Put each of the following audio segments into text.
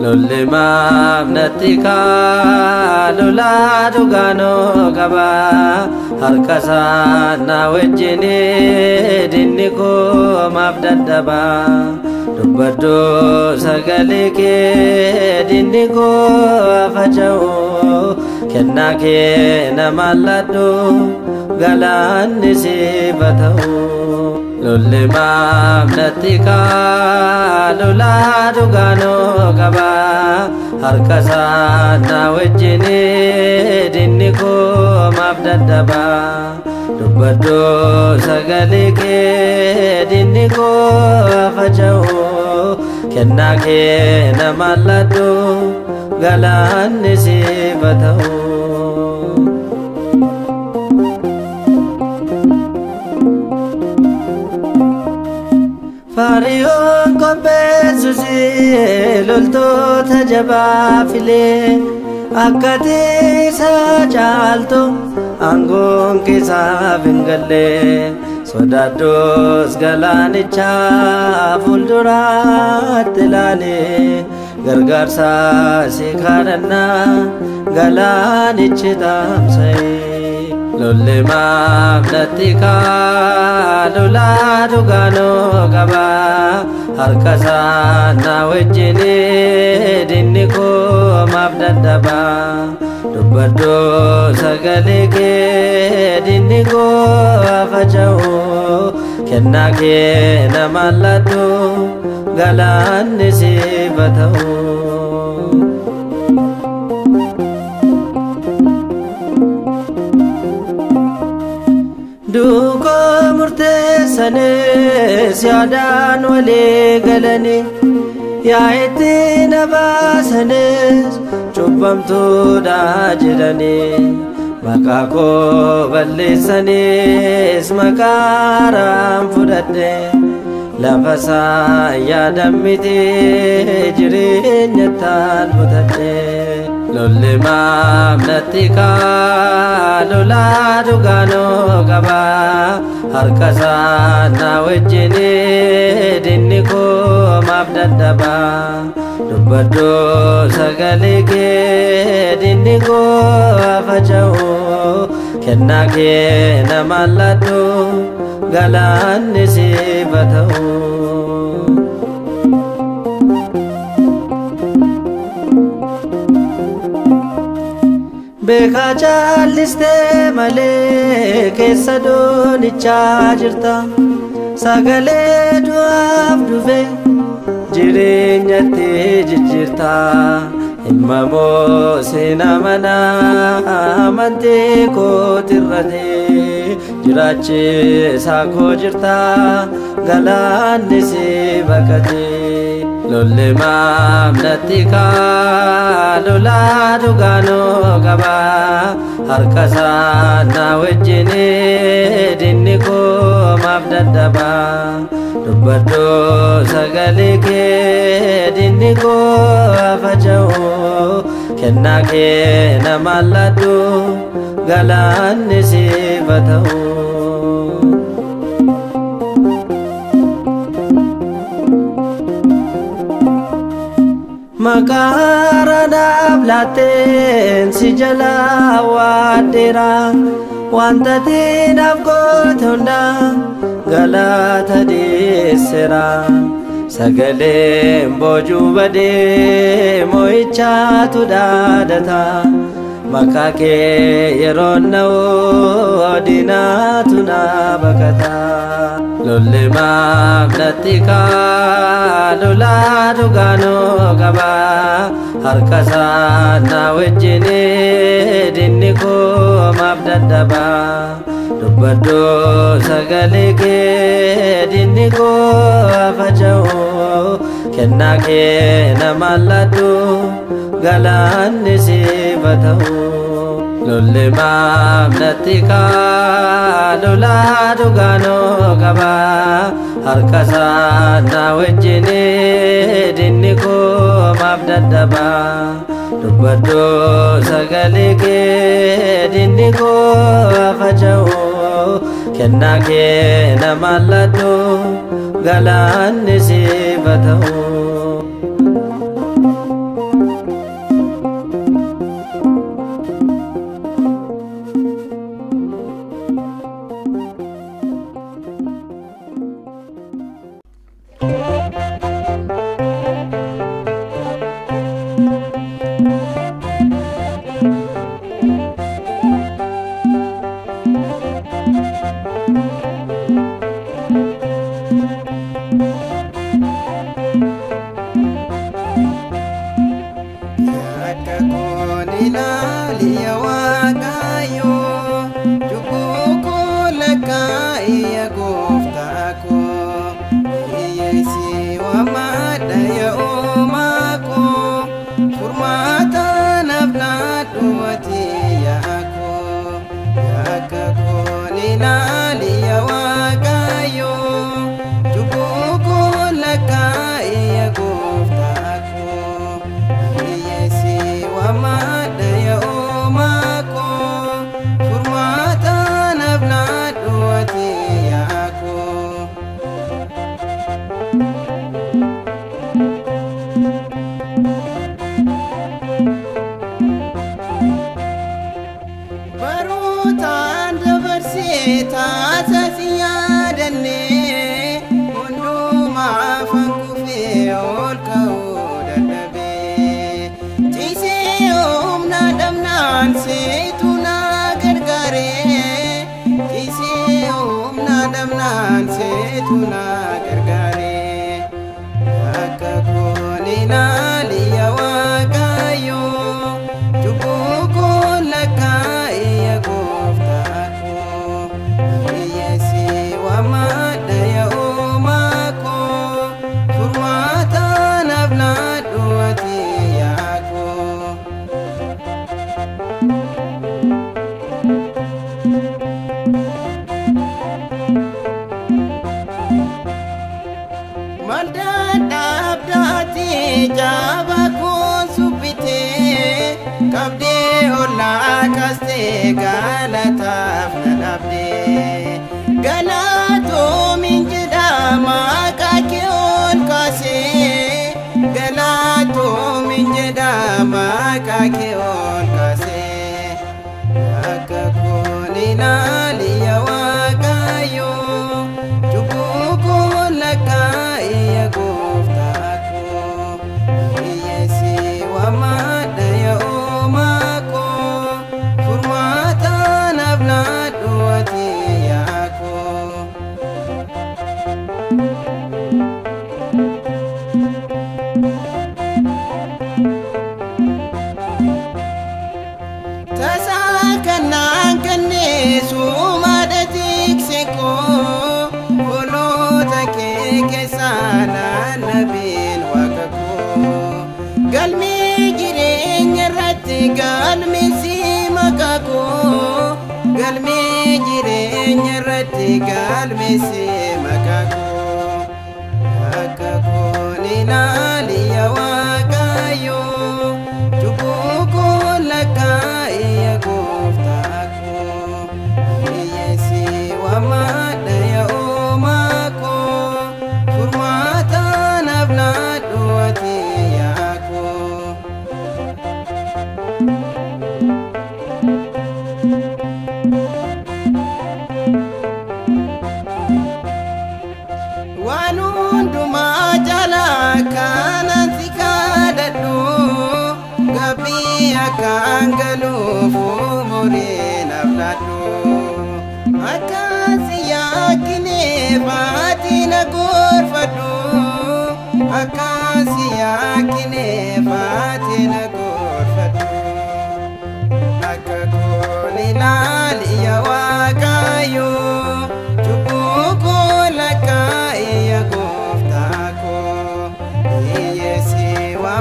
Lulima natika lula dugano kaba harkasa na wajjini dinniko mabdadaba dubbado sagaleke dinniko afajao kennake namalado galanni sibatao Lulima natika lula dugano kaba harkasa na wajjini dinniko mabdadaba dubbado sagaleke dinniko afajao kennake namalado galanni sibatao Fariyon kombesusi lolto tajaba file akkati sa jalto angon kisa bingale sodados galanicha fuldura tilale gargarsa sikharana galanichi tamsai Lulima natika lula dugano kaba harkasa na wajjini dinniko mabdadaba dubbado sagaleke dinniko afajao kennake namalado galanni sibatao Duko murte sane siadan wale galane ya iti nabasane chubam tu da jirane makako balle sane smakaram fudade lafasa ya damiti jirenya tan fudade Lulima natika lula dugano kaba harkasa na wajjini dinniko mabdadaba dubbado sagaleke dinniko afajao kennake namalado galanni sibatao Beka chaliste male kesa donicha jirta sagale duaf duve jirenyatti jijjirta immamo sinamana amante ko tirrate jirache sako jirta galanni si bakate Lulima natika lula dugano kaba harkasa na wajjini dinniko mabdadaba dubbado sagaleke dinniko afajao kennake namalado galanni sibatao Makara dablaten si jala wadera wanta tinaf gotunda galata disera sagale boju bade moicha tu dadata makake yeronno odina tuna bakata Lulima natika lula dugano kaba harkasa na wajjini dinniko mabdadaba dubbado sagaleke dinniko afajao kennake namalado galanni siif haa ta'u. Lolli maamnatti kaa lolaa dhugaanoo qaba harka isaa na wajjin dinni koo maaf dadhaba. Dubbadhu sagalee kee dinni koo haa faca'u kennaa kee nama ladhu galanni siif haa ta'u.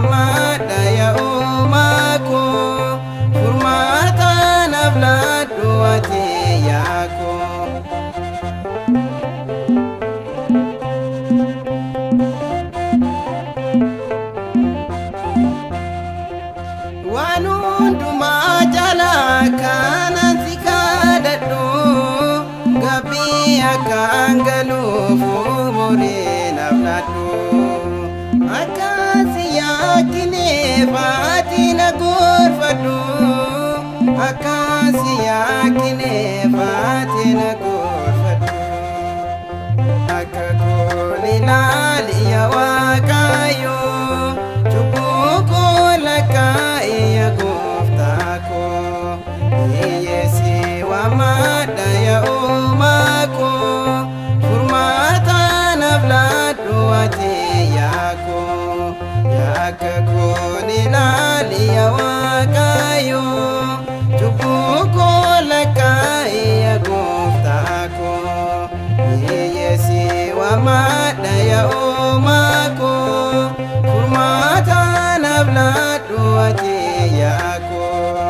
Amada ya Wanundumaa jala kanan si kadhadhu gabbii akkaan galuuf umuriin abladhu akkaan si yaakkineef ati na gorfadhu akkaan si yaakkineef ati na gorfadhu akka kun ilaali yaa Waaqayyo cubbuu koo lakkaa'e yaa Gooftaa koo hiyyeessi waamadha yaa Uumaa koo furmaata naaf laadhu ati yaa koo yaa akka kun ilaali yaa Waaqayyo cubbuu koo lakkaa'e yaa Gooftaa koo hiyyeessi waamadha yaa Uumaa koo furmaata naaf laadhu ati yaa koo.